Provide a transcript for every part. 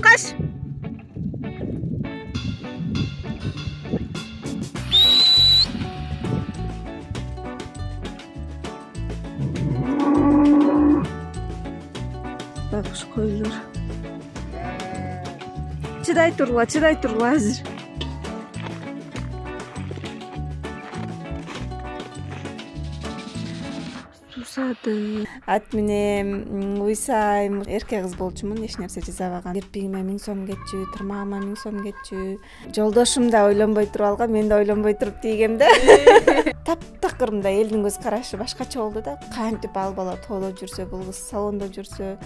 Каш. Bakış koyulur. Çıday turla hazır. Susады. Ат менен уйсайм, эркек кыз болчумун, эч нерсе жасабаган. Кирпигиме 1000 сом кетчү, тырмагыма 1000 сом кетчү. Жолдошум да ойлонбой туруп алган, мен да ойлонбой туруп тийгем да. Таптакыр мындай элдин көз карашы башкача болду да. Кантип ал бала тоодо жүрсө, бул кыз салондо жүрсө,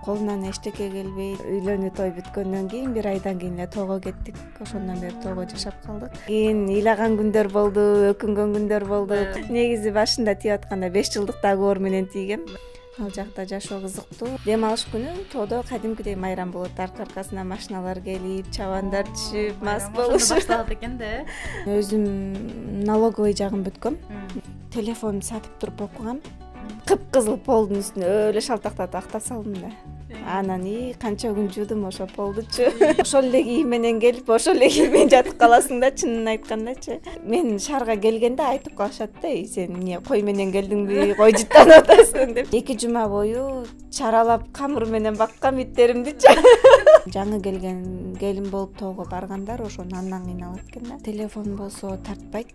колунан эчтеке келбейт. Үйлөнүү той бүткөндөн кийин 1 айдан кийин эле тоого кеттик. Ошондон бери тоого жашап калдык. Кийин ыйлаган күндөр болду, өкүнгөн күндөр болду. Негизи башында тийип атканда 5 жылдык договор менен тийгем. Ал жакта жашоо кызыктуу. Дем алыш күнү тоодо кадимкидей майрам болот. Аркасынан машиналар келип, чабандар түшүп, мас болушуп башталат экен да. Өзүм налоговый жагын бүткөм. Телефонду сатып туруп окугам. Кыпкызыл полдун үстүнө өлө шалтактатып актап салдым да. Анан канча күн жуудум, ошо полдучу. Ошол эле кийим менен келип, ошол эле кийим менен жатып каласың да, чынын айткандачы. Мен шаарга келгенде айтып калышат да, сен эмне кой менен келдиңби, кой жыттанып атасың деп. 2 жума бою чаралап камыр менен баккам иттеримдичи. Жаңы келген келин болуп тоого баргандар ошо андан кыйналат экен да. Телефон болсо тартпайт.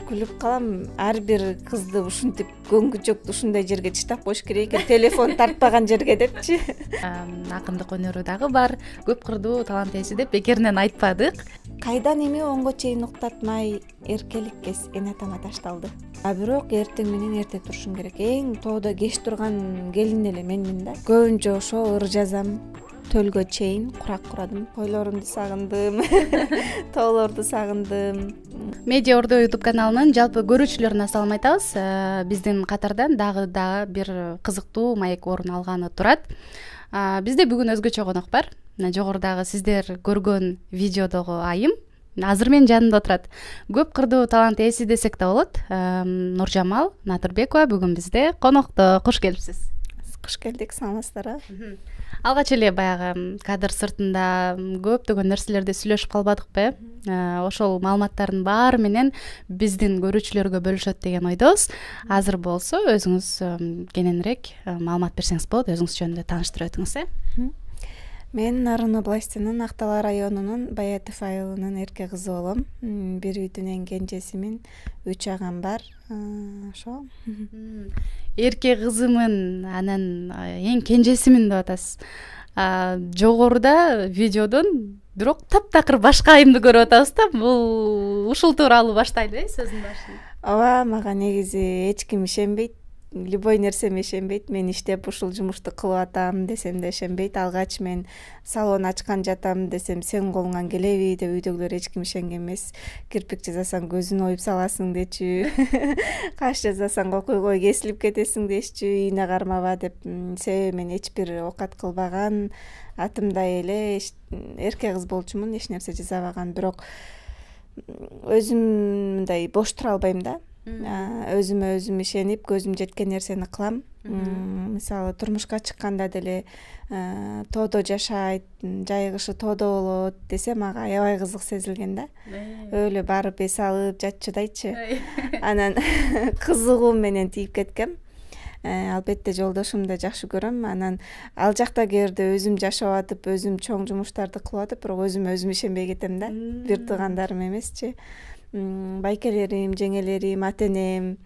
Күлүп калам, ар бир кызды ушинтип көңгүчөктү ушундай жерге чыштап коюш керек экен, телефон тартпаган жерге депчи. Акындык өнөрү дагы бар, көп кырдуу талант ээси деп бекеринен айтпадык. Кайдан эми оңго чейин уктатмай эркеликке эне атама ташталды. А бирок эртең менен эрте турушуң керек. Эң тоодо кеч турган келин эле менмин да. Көбүнчө ошо ыр жазам. Төлгө чейин курак курадым. Койлорумду сагындым, тоолорду сагындым. Медиа Ордо YouTube каналынын жалпы көрүүчүлөрүнө салам айтабыз. Биздин катардан дагы бир кызыктуу маек орун алганы турат. Бизде бүгүн өзгөчө конок бар. Жогорудагы сиздер көргөн видеодогу айым азыр менин жанымда отурат. Көп кырдуу талант ээси десек да болот. Нуржамал Натырбекова бүгүн бизде конокто. Кош келипсиз. Кош келдик, саламатсыздарбы? Алгач эле баягы кадр сыртында көптөгөн нерселерди сүйлөшүп калбадыкпы? Ошол маалыматтардын баары менен биздин көрүүчүлөргө бөлүшөт деген ойдобуз. Азыр болсо өзүңүз кененирээк маалымат берсеңиз болот, өзүңүз жөнүндө тааныштырып өтүңүз. Мен Нарын областынын Актала районунун Баятов айылынын эркек кызы болом. Бир үйдүн кенжесимин, 3 агам бар. Ошо. Эркек кызымын, анан эң кенжесимин деп атасыз. Жогоруда видеодон бирок таптакыр башка айымды көрүп атабыз да. Бул ушул тууралуу баштайлы сөздүн башын. Ооба, мага негизи эч ким ишенбейт. Любой нерсеме ишенбейт. Мен иштеп ушул жумушту кылып атам десем да ишенбейт. Алгач мен салон ачкан жатам десем, сен колуңан келеби деп үйдөгүлөр эч ким ишенген эмес. Кирпик жасасаң көзүн оюп саласың дечү. Каш жасасаң окуйгой кесилип кетесиң дешчү. Ийне кармаба деп. Себеби мен эч бир оокат кылбаган, атымдай эле эркек кыз болчумун, эч нерсе жасабаган, бирок өзүм мындай бош тура албайм да. Өзүмө өзүм ишенип, көзүм жеткен нерсени кылам. Мисалы, турмушка чыкканда деле тоодо жашайт, жайгышы тоодо болот десе, мага аябай кызык сезилген да. Өлө барып эс алып жатчыдайчы. Анан кызыгуу менен тийип кеткем. Албетте жолдошумду да жакшы көрөм. Анан ал жакта кээрде өзүм жашап атып, өзүм чоң жумуштарды кылып атып, бирок өзүм ишенбей кетем да. Бир туугандарым эмесчи. Байкелерим, жеңелерим, ата-энем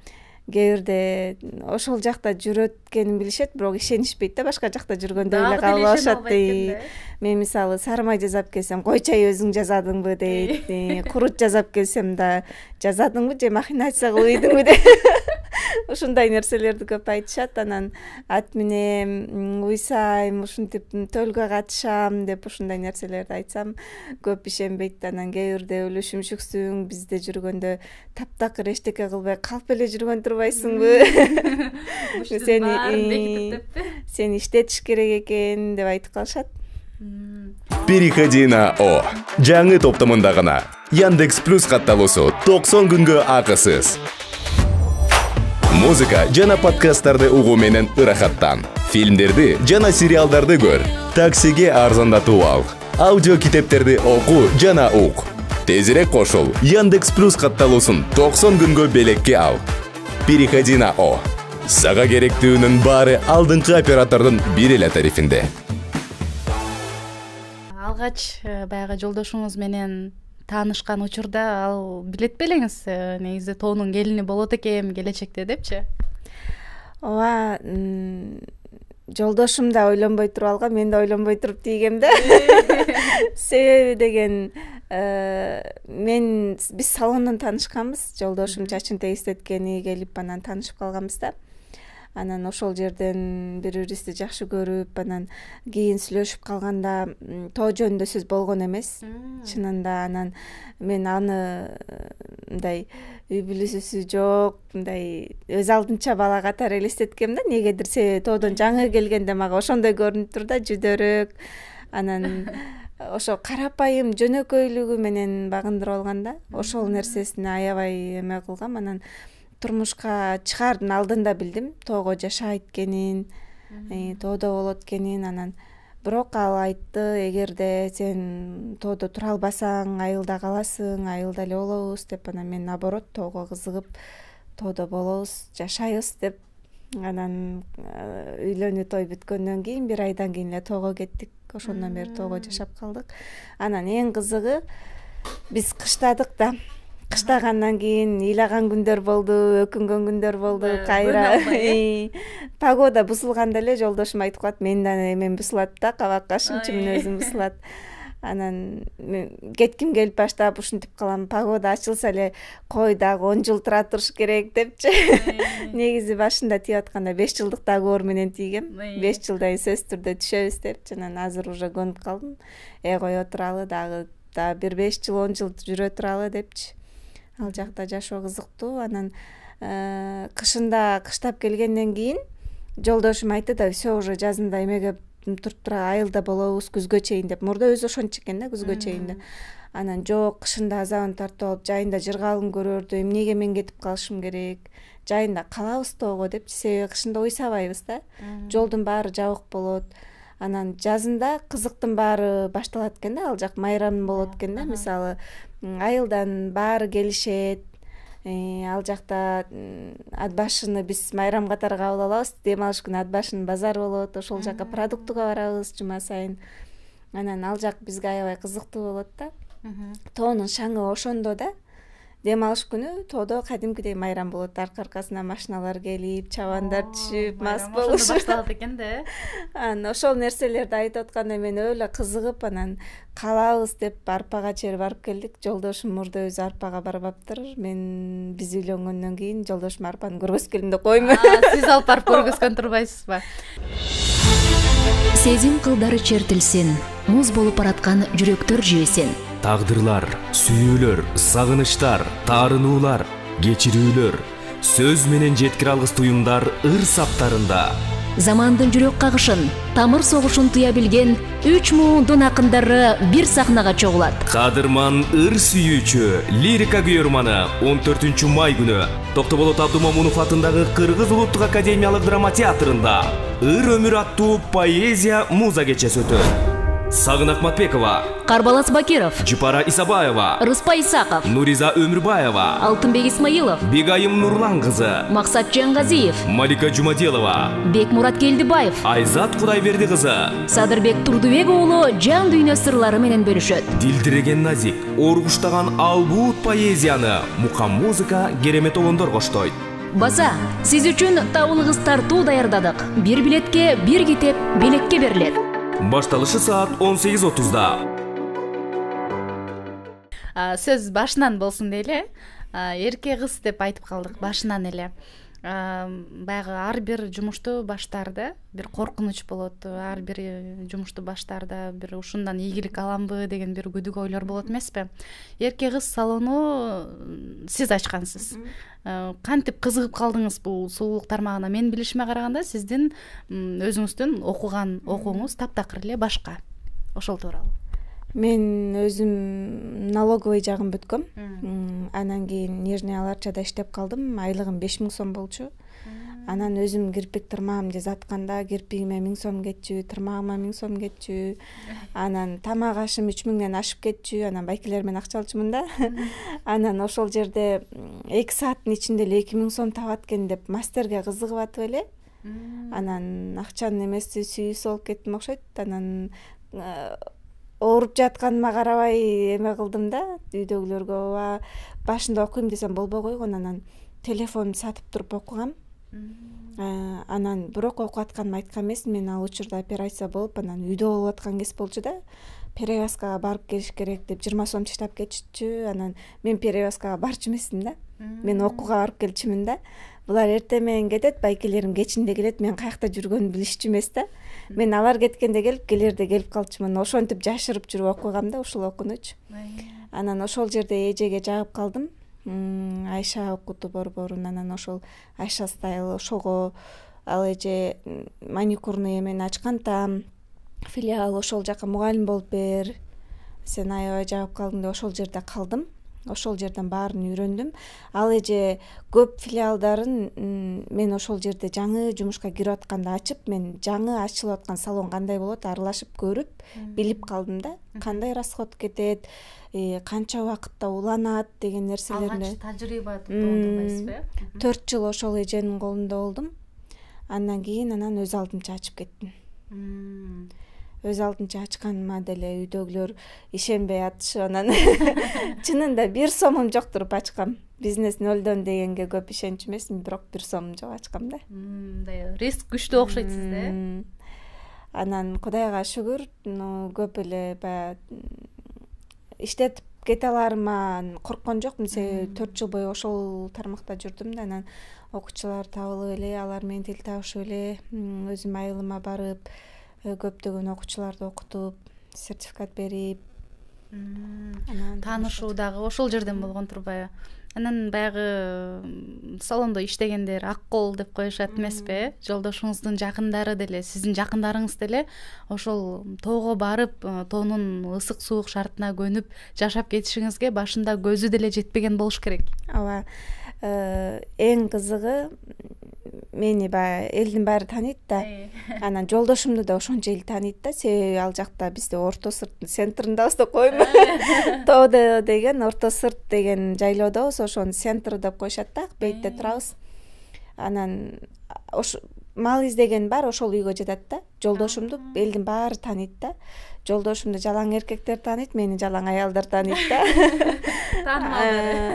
кээде ошол жакта жүрөт экенин билишет, бирок ишенишпейт да, башка жакта жүргөндө эле калып алышат дейт. Мен мисалы сары май жасап келсем, кой чай өзүң жасадыңбы дейт. Курут жасап келсем да, жасадыңбы же махинация кылып ийдиңби дейт. Ушундай нерселерди көп айтышат. Анан ат менен уйсайм, ушинтип төлгө катышам деп ушундай нерселерди айтсам, көп ишенбейт. Анан кээ бирде өлө шүмшүксүң, бизде жүргөндө таптакыр эчтеке кылбай калп эле жүргөн турбайсыңбы? Сени иштетиш керек экен деп айтып калышат. Переходи на О. Жаңы топтомунда гана Яндекс Плюс катталуусу 90 күнгө акысыз. Музыка жана подкасттарды угуу менен ырахаттан. Фильмдерди жана сериалдарды көр. Таксиге арзандатуу ал. Аудио китептерди окуу жана ук. Тезирээк кошул. Яндекс.Плюс катталуусун 90 күнгө белекке ал. Переходи на О. Сага керектүүнүн баары алдыңкы оператордун бир эле тарифинде. Алгач баягы жолдошуңуз менен таанышкан учурда ал билет белеңиз негизи тоонун келини болот экен келечекте депчи? Ооба, жолдошум да ойлонбой туруп алган, мен да ойлонбой туруп тийгем да. Себеби деген биз салондон таанышканбыз. Жолдошум чачын тегистеткени келип анан таанышып калганбыз да. Анан ошол жерден бири-бирибизди жакшы көрүп, анан кийин сүйлөшүп калганда тоо жөнүндө сөз болгон эмес. Чынында анан мен аны мындай үй бүлөсү жок, мындай өз алдынча бала катары элестеткем да. Негедир себеби тоодон жаңы келгенде мага ошондой көрүнүп тур да, жүдөрөөк. Анан ошо карапайым жөнөкөйлүгү менен багындырып алган да. Ошол нерсесине аябай эме кылгам. Анан турмушка чыгаардын алдында билдим тоого жашайт экенин, тоодо болот экенин. Анан бирок ал айтты, эгерде сен тоодо тура албасаң, айылда каласың, айылда эле болобуз деп. Анан мен наоборот тоого кызыгып, тоодо болобуз, жашайбыз деп. Анан үйлөнүү той бүткөндөн кийин бир айдан кийин эле тоого кеттик. Ошондон бери тоого жашап калдык. Анан эң кызыгы биз кыштадык да. Кыштагандан кийин ыйлаган күндөр болду, өкүнгөн күндөр болду. Кайра погода бузулганда эле жолдошум айтып калат, мен да эмен бузулат да, кабак кашымчы менен өзүм бузулат. Анан кетким келип баштап ушинтип калам, погода ачылса эле кой дагы 10 жыл тура туруш керек депчи. Негизи башында тийип атканда 5 жылдык договор менен тийгем. 5 жылдан кийин сөзсүз түрдө түшөбүз депчи. Анан азыр уже көнүп калдым. Кое туралы дагы бир 5 жыл 10 жыл жүрө туралы депчи. Ал жакта жашоо кызыктуу. Анан кышында кыштап келгенден кийин жолдошум айтты да, все уже жазында эмеге туруп тура айылда болобуз күзгө чейин деп. Мурда өзү ошентчу экен да, күзгө чейин деп. Анан жок, кышында азабын тартып алып, жайында жыргалын көрөрдү. Эмнеге мен кетип калышым керек? Жайында калабыз тоого депчи. Себеби кышында уйсабайбыз да. Жолдун баары жабык болот. Анан жазында кызыктын баары башталат экен да, ал жак майрам болот экен да. Мисалы айылдан баары келишет. Ал жакта ат башыны биз майрам катары кабыл алабыз. Дем алыш күнү ат башынын базары болот. Ошол жака продуктуга барабыз жума сайын. Анан ал жак бизге аябай кызыктуу болот да. Тоонун шаңы ошондо да. Дем алыш күнү тоодо кадимкидей майрам болот. Аркасынан машиналар келип, чабандар түшүп, мас болушуп башталат экен да. Анан ошол нерселерди айтып атканда мен өлө кызыгып, анан калабыз деп арпага чейин барып келдик. Жолдошум мурда өзү арпага барбаптыр. Мен биз үйлөнгөндөн кийин жолдошум арпаны көргөзгөлүндө коймун. Сиз алып барып көргөзгөн турбайсызбы? Сезим кылдары чертилсин, муз болуп бараткан жүрөктөр жибесин. Тагдырлар, сүйүүлөр, сагынычтар, таарынуулар, кечирүүлөр, сөз менен жеткире алгыс туюмдар ыр саптарында. Замандын жүрөк кагышын, тамыр согушун туя билген 3 муундун акындары бир сахнага чогулат. Кадырман ыр сүйүүчү лирика күйөрманы 14 май күнү Токтоболот Абдумомунов атындагы Кыргыз улуттук академиялык драма театрында ыр өмүр аттуу поэзия муза кечеси өтөт. Сагын Акматбекова, Карбалас Бакиров, Жупара Исабаева, Рыспай Исаков, Нуриза Өмүрбаева, Алтынбек Исмаилов, Бегайым Нурлан кызы, Максат Жангазиев, Малика Жумаделова, Бекмурат Келдибаев, Айзат Кудайберди кызы, Садырбек Турдубек уулу жан дүйнө сырлары менен бөлүшөт. Дилдиреген назик, оргуштаган албут поэзияны Мукам музыка керемет олондор коштойт. Баса, сиз үчүн табылгыс тартуу даярдадык. Бир билетке бир китеп белекке берилет. Башталышы саат 18:30-да. Сөз башынан болсун дейли. Эрке кыз деп айтып калдык башынан эле. Баягы ар бир жумушту баштаарда бир коркунуч болот. Ар бир жумушту баштаарда бир ушундан ийгилик аламбы деген бир күдүк ойлор болот эмеспи? Эрке кыз салону сиз ачкансыз. Кантип кызыгып калдыңыз бул сулуулук тармагына? Мен билишиме караганда сиздин өзүңүздүн окуган окууңуз таптакыр эле башка. Ошол тууралуу. Мен өзүм налоговый жагын бүткөм. Анан кийин Нижний Аларчада иштеп калдым. Айлыгым 5000 сом болчу. Анан өзүм кирпик тырмагымды жазатканда кирпигиме 1000 сом кетчү, тырмагыма 1000 сом кетчү. Анан тамак ашым 3000ден ашып кетчү. Анан байкелер менен акча алчумун да. Анан ошол жерде 2 сааттын ичинде эле 2000 сом табат экен деп мастерге кызыгып атып эле. Анан акчанын эмеси сүйүүсү болуп кеттим окшойт. Анан ооруп жатканыма карабай эме кылдым да. Үйдөгүлөргө башында окуйм десем болбой койгон. Анан телефонду сатып туруп окугам. Анан бирок окуп атканымды айткан эмесмин. Мен ал учурда операция болуп, анан үйдө болуп аткан кез болчу да. Перевязкага барып келиш керек деп 20 сом таштап кетишчү. Анан мен перевязкага барчу эмесмин да. Мен окууга барып келчүмүн да. Булар эртең менен кетет, байкелерим кечинде келет. Мен каякта жүргөнүн билишчү эмес да. Мен алар кеткенде келип, келерде келип калчумун. Ошентип жашырып жүрүп окугам да ушул окуунучу. Анан ошол жерде эжеге жагып калдым. Айша окуту борборун. Анан ошол Айша стайл ошого ал эже маникурный эмени ачкан там филиал, ошол жака мугалим болуп бер. Сен аябай жагып калдың деп ошол жерде калдым. Ошол жерден баарын үйрөндүм. Ал эже көп филиалдарын мен ошол жерде жаңы жумушка кирип атканда ачып, мен жаңы ачылып аткан салон кандай болот аралашып көрүп, билип калдым да. Кандай расход кетет, канча убакытта уланат деген нерселерди. Алгач тажрыйба тоолдурбайсызбы? 4 жыл ошол эженин колунда болдум. Андан кийин өз алдымча ачып кеттим. Өз алдынча ачканыма деле үйдөгүлөр ишенбей атышып, анан чынында 1 сомум жок туруп ачкам. Бизнес нөлдөн дегенге көп ишенчү эмесмин, бирок 1 сомум жок ачкам да. Риск күчтүү окшойт сизде. Анан Кудайга шүгүр, көп эле баягы иштетип кете аларыман корккон жокмун. 4 жыл бою ошол тармакта жүрдүм да. Анан окуучулар табылып эле, алар менен тил табышып эле, өзүм айылыма барып, көптөгөн окуучуларды окутуп, сертификат берип, таанышуу дагы ошол жерден болгон турбайбы? Анан баягы салондо иштегендер ак кол деп коюшат эмеспи? Жолдошуңуздун жакындары деле, сиздин жакындарыңыз деле ошол тоого барып, тоонун ысык суук шартына көнүп жашап кетишиңизге башында көзү деле жетпеген болуш керек. Ооба. Эң кызыгы мени баягы элдин баары тааныйт да. Анан жолдошумду да ошончо эл тааныйт да. Себеби ал жакта бизде Орто Сырттын центриндабыз деп коеюн. Тоодо деген Орто Сырт деген жайлоодобуз, ошонун центри деп коюшат да. Бейтте турабыз. Анан мал издеген баары ошол үйгө жатат да. Жолдошумду элдин баары тааныйт да. Жолдошумду жалаң эркектер тааныйт, мени жалаң аялдар тааныйт да.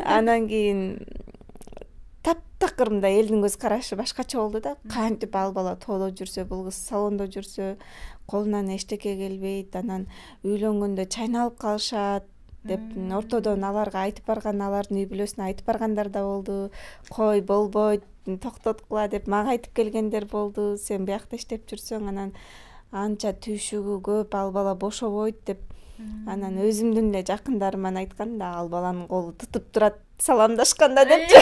Анан кийин таптакыр мындай элдин көз карашы башкача болду да. Кантип ал бала тоодо жүрсө, бул кыз салондо жүрсө, колунан эчтеке келбейт, анан үйлөнгөндө чайналып калышат деп ортодон аларга айтып барган, алардын үй бүлөсүнө айтып баргандар да болду. Кой, болбойт, токтоткула деп мага айтып келгендер болду. Сен биякта иштеп жүрсөң, анан анча түйшүгү көп, ал бала бошобойт деп. Анан өзүмдүн эле жакындарыман айткан да, ал баланын колу тутуп турат саламдашканда депчи.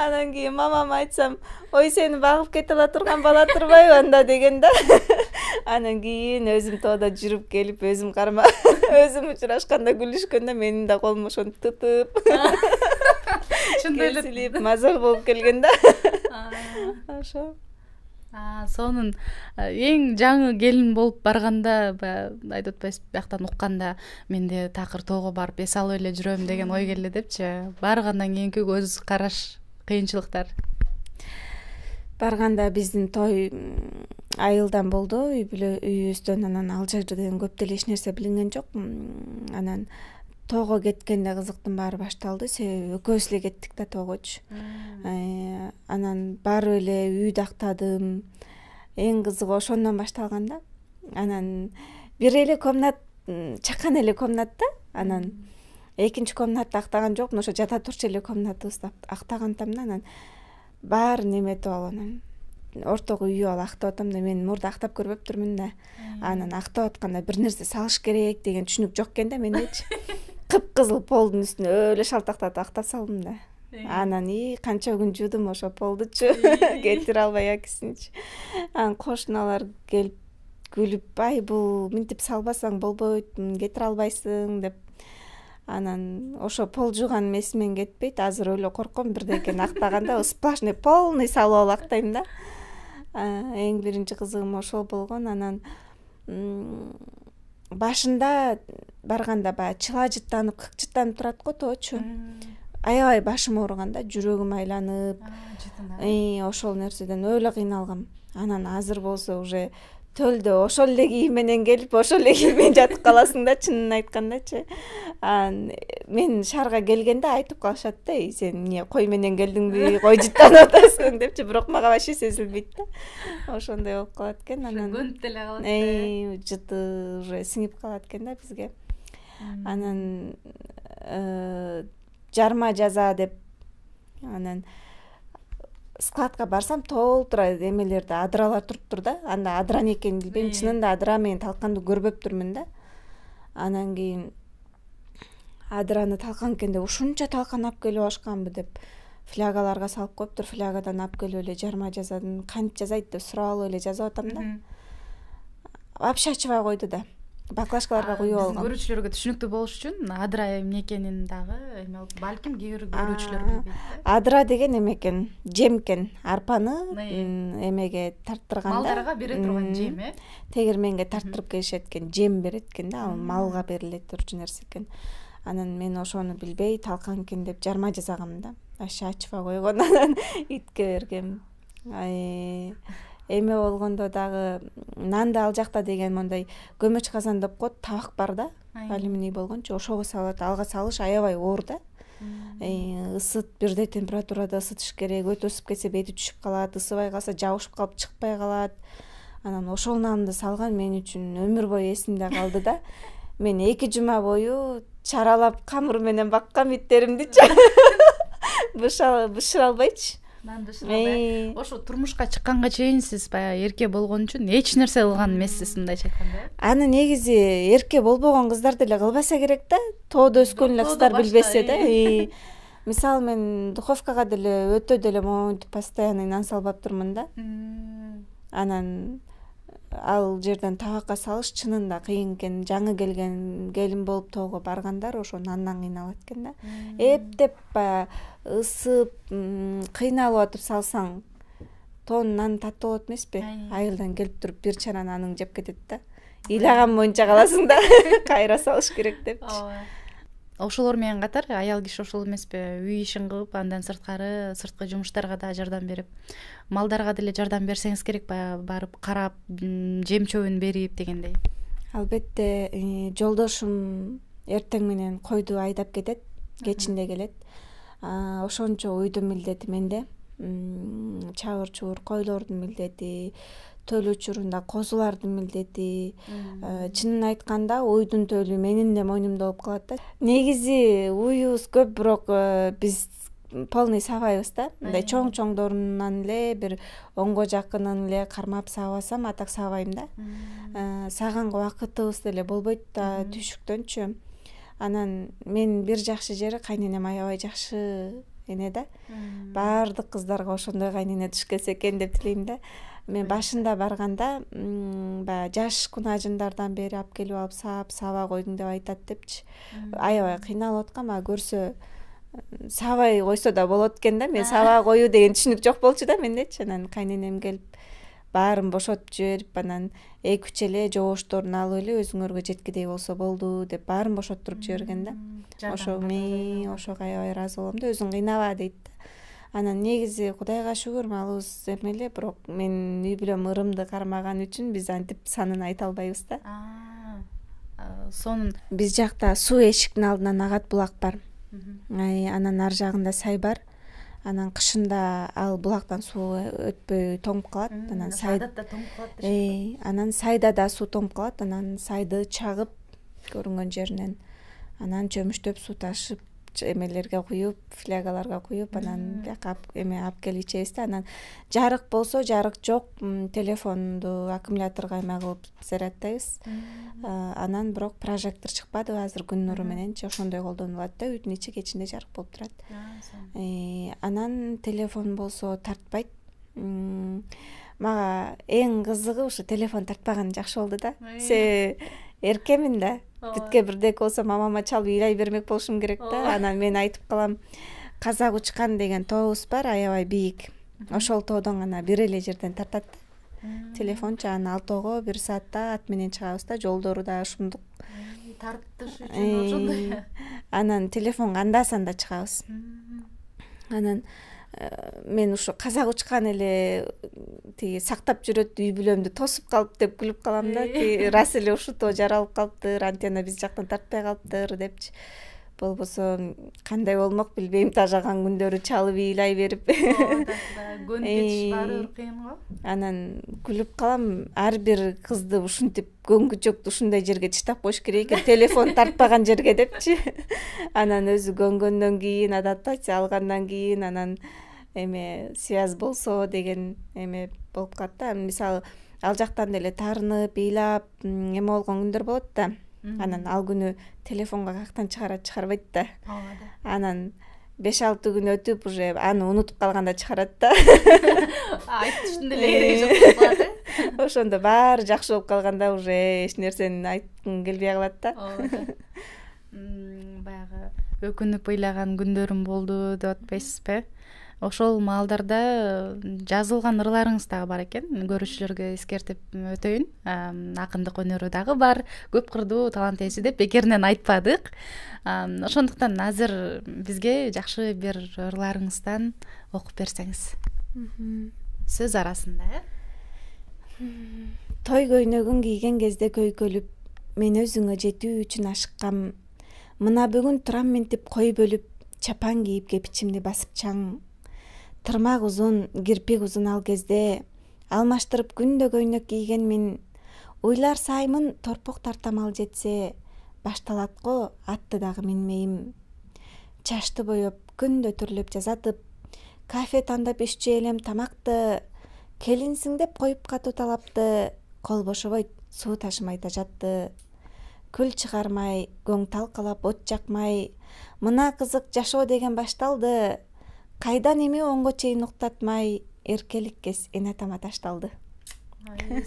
Анан кийин мамама айтсам, ой сени багып кете ала турган бала турбайбы анда деген да. Анан кийин өзүм тоодо жүрүп келип, өзүм карма, өзүм учурашканда күлүшкөндө менин да колум ошону тутуп. Чындап эле кесилип, маза болуп келген да. Ошо. Сонун эң жаңы келин болуп барганда айтып атпайсызбы, бияктан укканда менде такыр тоого барып эс алып эле жүрөм деген ой келди депчи. Баргандан кийинки көз караш, кыйынчылыктар. Барганда биздин той айылдан болду, үйүбүздөн. Анан ал жерден көп деле эч нерсе билинген жок. Анан тоого кеткенде кызыктын баары башталды. Себеби экөөбүз эле кеттик да тоогочу. Анан барып эле үйдү актадым. Эң кызыгы ошондон башталган да. Анан бир эле комнат, чакан эле комнат да. Анан экинчи комнатты актаган жокмун, ошо жата турчу эле комнатыбызды актаган тамда. Анан баарын эметип алып, анан ортого үйүп алып актап атам да. Мен мурда актап көрбөптүрмүн да. Анан актап атканда бир нерсе салыш керек деген түшүнүк жок экен да мендечи. Кыпкызыл полдун үстүнө өлө шалтактатып актап салдым да. Анан канча күн жуудум ошо полдучу. Кетире албай акисинчи. Анан кошуналар келип күлүп, ай бул минтип салбасаң болбойт, кетире албайсың деп. Анан ошо пол жууган эмесимен кетпейт. Азыр эле корком бирдекени актаганда сплошной полный салып алып актайм да. Эң биринчи кызыгым ошол болгон. Анан башында барганда баягы чылажыттанып, кыкчыттанып турат го тоочу. Аябай башым ооруганда, жүрөгүм айланып, ошол нерседен өлө кыйналгам. Анан азыр болсо уже төлдө ошол эле кийим менен келип, ошол эле кийим менен жатып каласың да, чынын айткандачы. Мен шаарга келгенде айтып калышат да, сен эмне кой менен келдиңби, кой жыттанып атасың депчи, бирок мага вообще сезилбейт да. Ошондой болуп калат экен. Анан көнүп деле калат да. Жыты уже сиңип калат экен да бизге. Анан жарма жаза деп, анан складка барсам толтура эмелерде адралар туруптур да. Анда адра эмне экенин билбейм, чынында адра менен талканды көрбөптүрмүн да. Анан кийин адраны талкан экенде ушунча талкан алып келип алышканбы деп флягаларга салып коюптур. Флягадан алып келип эле жарма жазадым, кантип жазайт деп сурап алып эле жазып атам да. Вообще ачыбай койду да. Баклажкаларга куюп алгам. Көрүүчүлөргө түшүнүктүү болуш үчүн адра эмне экенин дагы эме балким кээ бир көрүүчүлөр билбейт да. Адра деген эме экен, жем экен. Арпаны эмеге тарттырганда малдарга бере турган жем, тегирменге тарттырып келишет экен, жем берет экен да, ал малга берилет турчу нерсе экен. Анан мен ошону билбей талкан экен деп жарма жасагам да. Вообще ачпай койгон, анан итке бергем. Эме болгондо дагы нанды ал жакта деген мондай көмөч казан деп коет, табак бар да, алюминий болгончу, ошого салат, алга салыш аябай оор да. Ысыт, бирдей температурада ысытыш керек, өтө ысып кетсе бети түшүп калат, ысыбай калса жабышып калып чыкпай калат. Анан ошол нанды салган мен үчүн өмүр бою эсимде калды да. Мен 2 жума бою чаралап камыр менен баккам иттеримдичи. Бышыра албайчы. Ошо турмушка чыкканга чейин сиз баягы эрке болгон үчүн эч нерсе кылган эмессиз, мындайча айтканда. Аны негизи эрке болбогон кыздар деле кылбаса керек да. Тоодо өскөн эле кыздар билбесе да. Мисалы мен духовкага деле өтө деле монтип постоянно нан салбаптырмын да. Анан ал жерден табакка салыш чынында кыйын экен. Жаңы келген келин болуп тоого баргандар ошо нандан кыйналат экен да. Эптеп ысып, кыйналып атып салсаң, тоонун наны таттуу болот эмеспи? Айылдан келип туруп бир чана нанын жеп кетет да. Ыйлаган боюнча каласың да. Кайра салыш керек депчи. Ошолор менен катар аял киши ошол эмеспи, үй ишин кылып, андан сырткы жумуштарга да жардам берип, малдарга деле жардам берсеңиз керек, баягы барып карап, жем чөбүн берип дегендей. Албетте, жолдошум эртең менен койду айдап кетет, кечинде келет. Ошончо уйдун милдети менде. Чабыр-чубур койлордун милдети, төлү учурунда козулардын милдети. Чынын айтканда уйдун төлү менин да мойнумда болуп калат да. Негизи уюбуз көп, бирок биз полный сабайбыз да. Мындай чоң-чоңдорунан эле бир 10го жакынын эле кармап сабасам, атак сабайм да. Саганга убакытыбыз деле болбойт да түйшүктөнчү. Анан мен бир жакшы жери кайненем аябай жакшы эне да. Баардык кыздарга ошондой кайнене түшкөсө экен деп тилейм да. Мен башында барганда баягы жаш кунажындардан бери алып келип алып саба койдуң деп айтат депчи. Аябай кыйналып аткам, көрсө сабай койсо да болот экен да. Мен саба коюу деген түшүнүк жок болчу да мендечи. Анан кайненем келип баарын бошотуп жиберип, анан 2-3 эле жобошторун алып эле өзүңөргө жеткидей болсо болду деп баарын бошоттуруп жиберген да. Ошого аябай ыраазы болом да, өзүң кыйнаба дейт да. Анан негизи Кудайга шүгүр малыбыз эме эле, бирок мен үй бүлөм ырымды кармаган үчүн биз антип санын айта албайбыз да. Сонун биз жакта суу эшиктин алдынан агат булак бар. Анан ар жагында сай бар. Анан кышында ал булактан суу өтпөй тоңуп калат. Анан сайда тоңуп калат. Анан сайда да суу тоңуп калат. Анан сайды чагып көрүнгөн жеринен анан чөмүштөп суу ташып эмелерге куюп, флягаларга куюп, анан бияка эме алып келип ичебиз да. Анан жарык болсо, жарык жок, телефонду аккумуляторго эме кылып заряддайбыз. Анан бирок прожектор чыкпады азыр күн нуру мененчи, ошондой колдонулат да, үйдүн ичи кечинде жарык болуп турат. Анан телефон болсо тартпайт. Мага эң кызыгы ушу телефон тартпаган жакшы болду да. Эркемин да. бүткө бирдеке болсо мамама чалып ыйлай бермек болушум керек да. Анан мен айтып калам, Казак учкан деген тообуз бар, аябай бийик. Ошол тоодон гана бир эле жерден тартат да. Телефончу анан ал тоого 1 саатта ат менен чыгабыз да, жолдору да ушундук. Тартыш үчүн ошондой. Анан телефонго анда-санда чыгабыз. Анан мен ушу Казак учкан эле тиги сактап жүрөт, үй бүлөмдү тосуп калып деп күлүп калам да. Рас эле ушу тоо жаралып калыптыр, антена биз жактан тартпай калыптыр депчи. Болбосо кандай болмок билбейм, тажаган күндөрү чалып ыйлай берип. Көнүп кетиш баары кыйын го. Анан күлүп калам, ар бир кызды ушинтип көнгүчөктү ушундай жерге чыштап коюш керек экен, телефон тартпаган жерге депчи. Анан өзү көнгөндөн кийин, адаптация алгандан кийин анан связь болсо деген болуп калат да. Мисалы, ал жактан деле таарынып, ыйлап, болгон күндөр болот да. Анан ал күнү телефонго каяктан чыгарбайт да. Анан 5-6 күн өтүп уже аны унутуп калганда чыгарат да. Айтыштын деле кереги жок болот да. Ошондо баары жакшы болуп калганда уже эч нерсени айткың келбей калат да. Баягы өкүнүп ыйлаган күндөрүм болду деп атпайсызбы? Ошол маалдарда жазылган ырларыңыз дагы бар экен. Көрүүчүлөргө эскертип өтөйүн. Акындык өнөрү дагы бар. Көп кырдуу талант ээси деп бекеринен айтпадык. Ошондуктан азыр бизге жакшы бир ырларыңыздан окуп берсеңиз. Сөз арасында, Той көйнөгүн кийген кезде көйкөлүп, мен өзүңө жетүү үчүн ашыккам. Мына бүгүн турам ментип кой бөлүп, чапан кийип кепичимди басып чаң. Тырмак узун, кирпик узун ал кезде, алмаштырып күндө көйнөк кийгенмин. Уйлар саймын, торпок тартам ал жетсе, башталат го атты дагы минмейм. Чачты боёп, күндө түрлөп жазатып, кафе тандап ишчү элем тамакты, келинсиң деп коюп катуу талапты, кол бошобойт, суу ташымай тажатты. Күл чыгармай, көң талкалап от жакмай, мына кызык жашоо деген башталды. Кайдан эми оңго чейин уктатмай, эркелик кес энатама ташталды.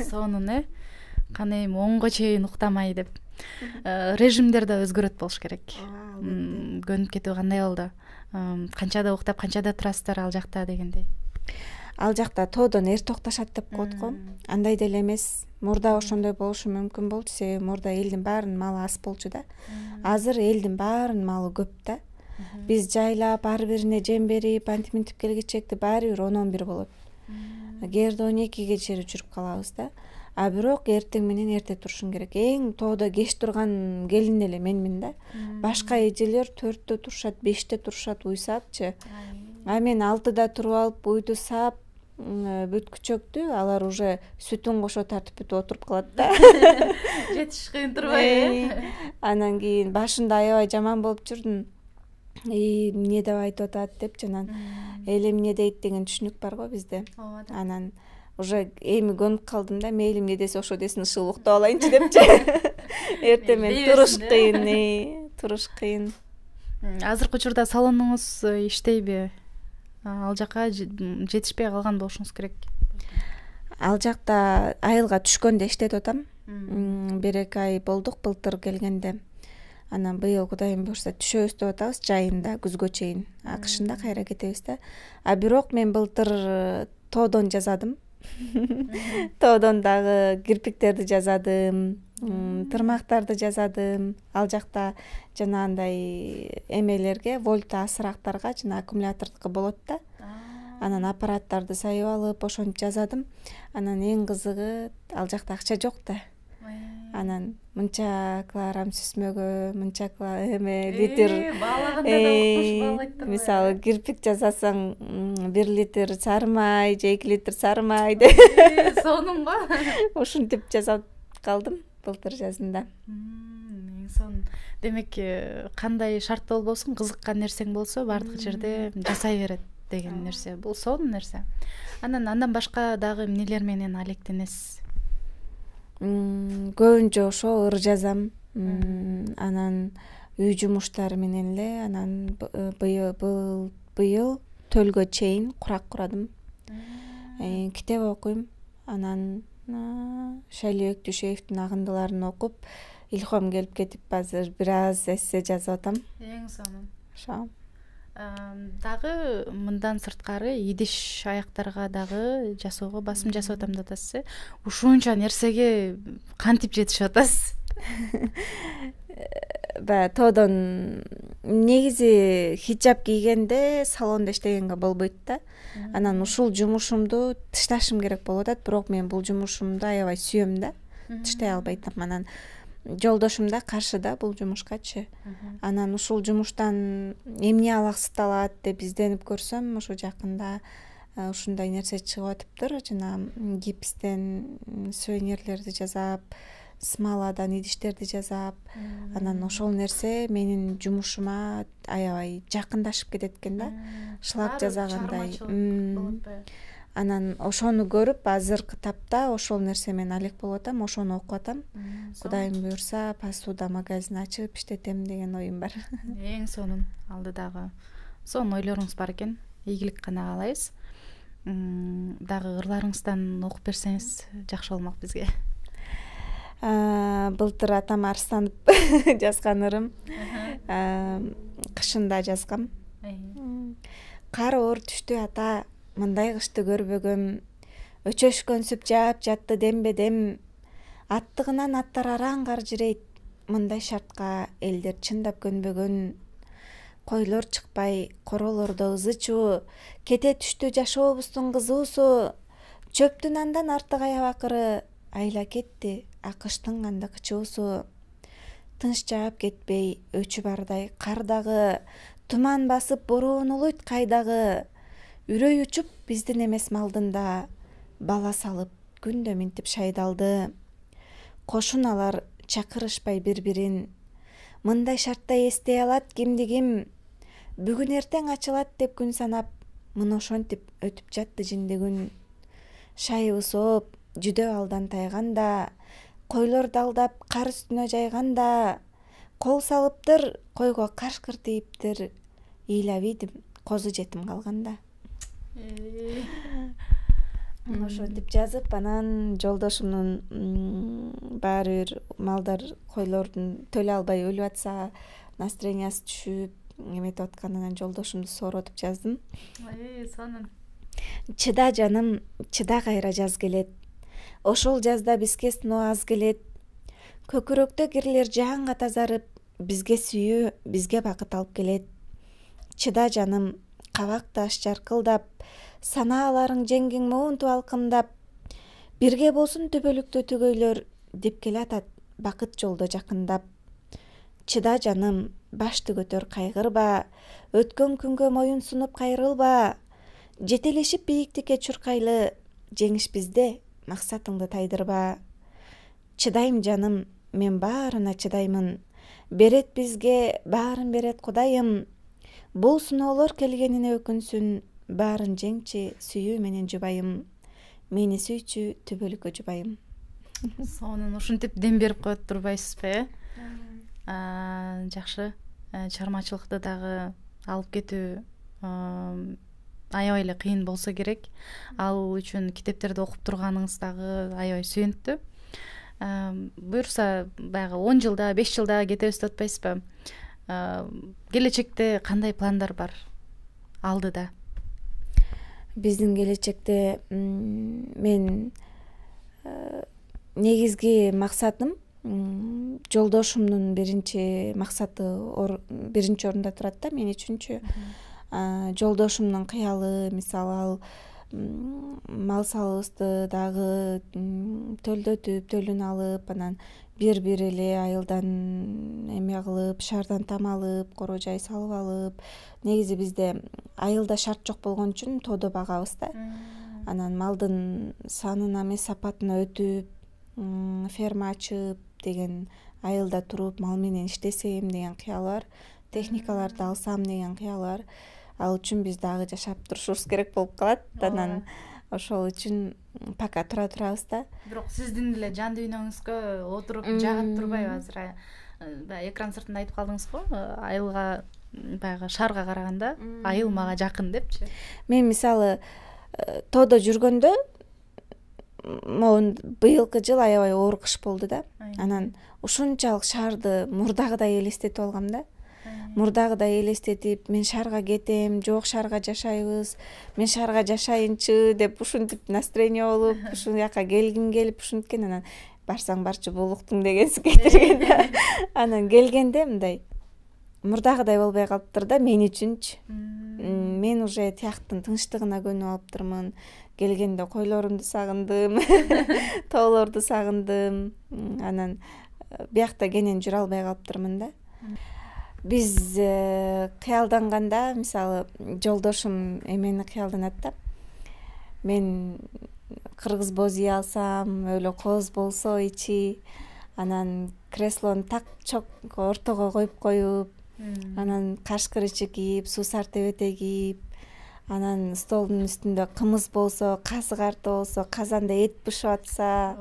Сонун каны эми оңго чейин уктамай деп. Режимдер да өзгөрөт болуш керек. Көнүп кетүү кандай болду? Канчада уктап, канчада турасыздар ал жакта дегендей? Ал жакта тоодон эрте укташат деп коет го. Андай деле эмес. Мурда ошондой болушу мүмкүн болчу, себеби мурда элдин баарынын малы аз болчу да. Азыр элдин баарынын малы көп да. Биз жайлап, ар бирине жем берип, антип мынтип келгичекти баары бир 10-11 болот. Кээде 12ге чейин жүрүп калабыз да. А бирок эртең менен эрте турушуң керек. Эң тоодо кеч турган келин эле менмин да. Башка эжелер 4-тө турушат, 5-те турушат, уйсаапчы. А мен 6-да туруп алып, уйду саап, бүткүчөктү алар уже сүтүн кошо тартып бүтүп отуруп калат да. Жетиш кыйын турбайбы? Анан кийин башында аябай жаман болуп жүрдүм. Эмне деп айтып атат деп жанан эл эмне дейт деген түшүнүк бар го бизде. Анан уже эми көнүп калдым да, мейли эмне десе ошо десин, ышыл уктап алайынчы депчи. Эртемен туруш кыйын. Азыркы учурда салонуңуз иштейби? Ал жака жетишпей калган болушуңуз керек. Ал жакта айылга түшкөндө иштетип атам. 1-2 ай болдук былтыр келгенде. Анан быйыл Кудайым буйрса түшөбүз деп атабыз, жайында күзгө чейин. Акышында кайра кетебиз да. А бирок мен былтыр тоодон жазадым. Тоодон дагы кирпиктерди жазадым, тырмактарды жазадым. Ал жакта жанагындай эмелерге, вольт асырактарга жана аккумулятордуку болот да. Анан аппараттарды сайып алып, ошентип жазадым. Анан эң кызыгы, ал жакта акча жок да. Анан мынча килограмм сүзмөгө, мынча литр баалаганда да окуш баалайт. Мисалы, кирпик жасасаң 1 литр сары май же 2 литр сары май деп. Сонун го. Ушинтип жасап калдым былтыр жазында. Сонун. Демек, кандай шартта болбосун, кызыккан нерсең болсо, бардык жерде жасай берет деген нерсе. Бул сонун нерсе. Андан башка дагы эмнелер менен алектенесиз? Көбүнчө ошо ыр жазам. Анан үй жумуштары менен эле, анан быйыл төлгө чейин курак курадым. Китеп окуйм. Анан Шайлебек Дүйшеевдин Агындыларын окуп, илхом келип кетип азыр бир аз эссе жазып атам. Эң сонун. Ошо. Дагы мындан сырткары идиш аяктарга дагы жасоого басым жасап атам деп атасыз. Ушунча нерсеге кантип жетишип атасыз? Баягы тоодон негизи хиджаб кийгенде салонда иштегенге болбойт да. Анан ушул жумушумду тышташым керек болуп атат, бирок мен бул жумушумду аябай сүйөм да. Тыштай албайтам. Анан жолдошум да каршы да бул жумушкачы. Анан ушул жумуштан эмне алаксыталат деп изденип көрсөм, ошо жакында ушундай нерсе чыгып атыптыр. Жана гипстен сувенирлерди жасап, смаладан идиштерди жасап, анан ошол нерсе менин жумушума аябай жакындашып кетет экен да. Шлак жасагандай. Анан ошону көрүп азыркы тапта ошол нерсе мен алек болуп атам, ошону окуп атам. Кудайым буйрса, посуда магазин ачып иштетем деген оюм бар. Эң сонун. Алдыдагы сонун ойлоруңуз бар экен. Ийгилик гана каалайбыз. Дагы ырларыңыздан окуп берсеңиз жакшы болмок бизге. Былтыр атам арстанып жазган ырым. Кышында жазгам. Кар оор түштү ата, мындай кышты көрбөгөм. Өчөшкөнсүп жаап жатты дембе-дем. Аттыгынан аттар араң каржырейт. Мындай шартка элдер чындап көнбөгөн. Койлор чыкпай, королордо ызычуу. Кете түштү жашообуздун кызуусу. Чөптүн андан артык аябакыры. Айла кетти, акыштын кандык чуусу. Тынч жаап кетпей, өчү бардай кардагы. Туман басып бороон улуйт кайдагы. Үрөй учуп биздин эмес малдында. Бала салып күндө минтип шайдалды. Кошуналар чакырышпай бири-бирин. Мындай шартта эстей алат кимди ким. Бүгүн эртең ачылат деп күн санап. Мына ошентип өтүп жатты жинди күн. Шайыбы сооп, жүдө алдан тайганда. Койлор далдап кар үстүнө жайганда. Кол салыптыр, койго кашкыр тийиптир. Ыйлап ийдим, козу жетим калганда. Ошентип жазып, анан жолдошумдун баары бир малдар, койлордун төлөй албай өлүп атса, настроениясы түшүп, эметип атканынан жолдошумду соруп атып жаздым. Сонун. Чыда жаным, чыда кайра жаз келет. Ошол жазда бизге сыноо аз келет. Көкүрөктө кирлер жаанга тазарып, бизге сүйүү, бизге бакыт алып келет. Чыда жаным, кабак таш жаркылдап, санааларың жеңгиң моунтуп алкымдап. Бирге болсун төбөлүктө түгөйлөр, деп келатат бакыт жолдо жакындап. Чыда жаным, башты көтөр кайгырба, өткөн күнгө моюн сунуп кайрылба. Жетелешип бийиктикке чуркайлы, жеңиш бизде, максатыңды тайдырба. Чыдайм жаным, мен баарына чыдаймын. Берет бизге, баарын берет Кудайым. Бул сыноолор келгенине өкүнсүн, баарын жеңчи сүйүү менен жубайым. Мени сүйчү түбөлүккө жубайым. Сонун, ушинтип дем берип коет турбайсызбы, жакшы. Чыгармачылыкты дагы алып кетүү аябай эле кыйын болсо керек. Ал үчүн китептерди окуп турганыңыз дагы аябай сүйүнүктүү. Буюрса, баягы 10 жылда, 5 жылда кетебиз деп атпайсызбы? Келечекте кандай пландар бар алдыда? Биздин келечекте мен негизги максатым, жолдошумдун биринчи максаты биринчи орунда турат да, мен үчүнчү. Жолдошумдун кыялы, мисалы ал мал салыбызды дагы төлдөтүп, төлүн алып, анан бир эле айылдан эме кылып, шаардан там алып, коро жай салып алып. Негизи бизде айылда шарт жок болгон үчүн тоодо багабыз да. Анан малдын санына эмес, сапатына өтүп, ферма ачып деген, айылда туруп мал менен иштесем деген кыял бар. Техникаларды алсам деген кыял бар. Ал үчүн биз дагы жашап турушубуз керек болуп калат. Анан ошол үчүн пока тура турабыз да. Бирок сиздин эле жан дүйнөңүзгө отуруп жагат турбайбы азыр? Экран сыртында айтып калдыңыз го, айылга, баягы шаарга караганда айыл мага жакын депчи. Мен мисалы тоодо жүргөндө могу быйылкы жыл аябай оор кыш болду да. Анан ушунчалык шаарды мурдагыдай элестетип алгам да. Мурдагыдай элестетип, мен шаарга кетем, жок шаарга жашайбыз, мен шаарга жашайынчы деп ушинтип настроение болуп, ушул жака келгим келип ушинткен. Анан барсаң барчы булуктуң дегенси кетирген да. Анан келгенде мындай мурдагыдай болбой калыптыр да мен үчүнчү. Мен уже тияктын тынчтыгына көнүп алыптырмын. Келгенде койлорумду сагындым, тоолорду сагындым. Анан биякта кенен жүрө албай калыптырмын да. Биз кыялданганда, мисалы, жолдошум эмени кыялданат да. Мен кыргыз боз ий алсам, өлө кооз болсо ичи, анан креслону так чок ортого коюп коюп, анан кашкырычы кийип, суусар тебете кийип, анан столдун үстүндө кымыз болсо, казык арты болсо, казанда эт бышып атса,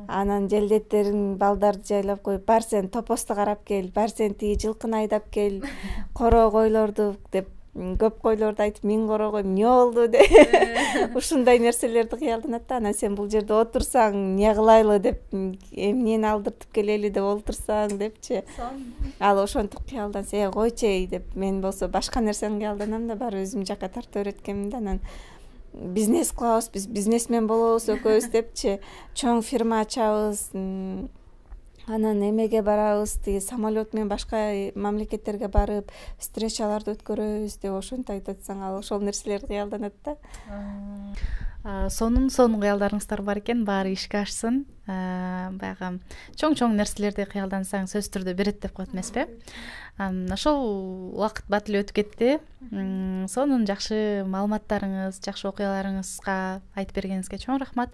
анан желдеттерин балдарды жайлап коюп, бар сен топосту карап кел, бар сен тиги жылкыны айдап кел, короо койлорду деп, көп койлорду айтып, мен короо коюп, эмне болду деп, ушундай нерселерди кыялданат да. Анан сен бул жерде отурсаң, эмне кылайлы деп, эмнени алдыртып келели деп олтурсаң депчи. Ал ошентип кыялданса, койчу эй деп, мен болсо башка нерсени кыялданам да, баары өзүм жака тартып өйрөткөнмүн да. Анан бизнес кылабыз, биз бизнесмен болобуз экөөбүз депчи, чоң фирма ачабыз, анан эмеге барабыз, тиги самолет менен башка мамлекеттерге барып, встречаларды өткөрөбүз деп ошентип айтып атсаң, ал ошол нерселерди кыялданат да. Сонун кыялдарыңыздар бар экен, баары ишке ашсын. Баягы чоң нерселерди кыялдансаң сөзсүз түрдө берет деп коет эмеспи? Ошол убакыт бат эле өтүп кетти. Сонун жакшы маалыматтарыңыз, жакшы окуяларыңызга айтып бергениңизге чоң рахмат.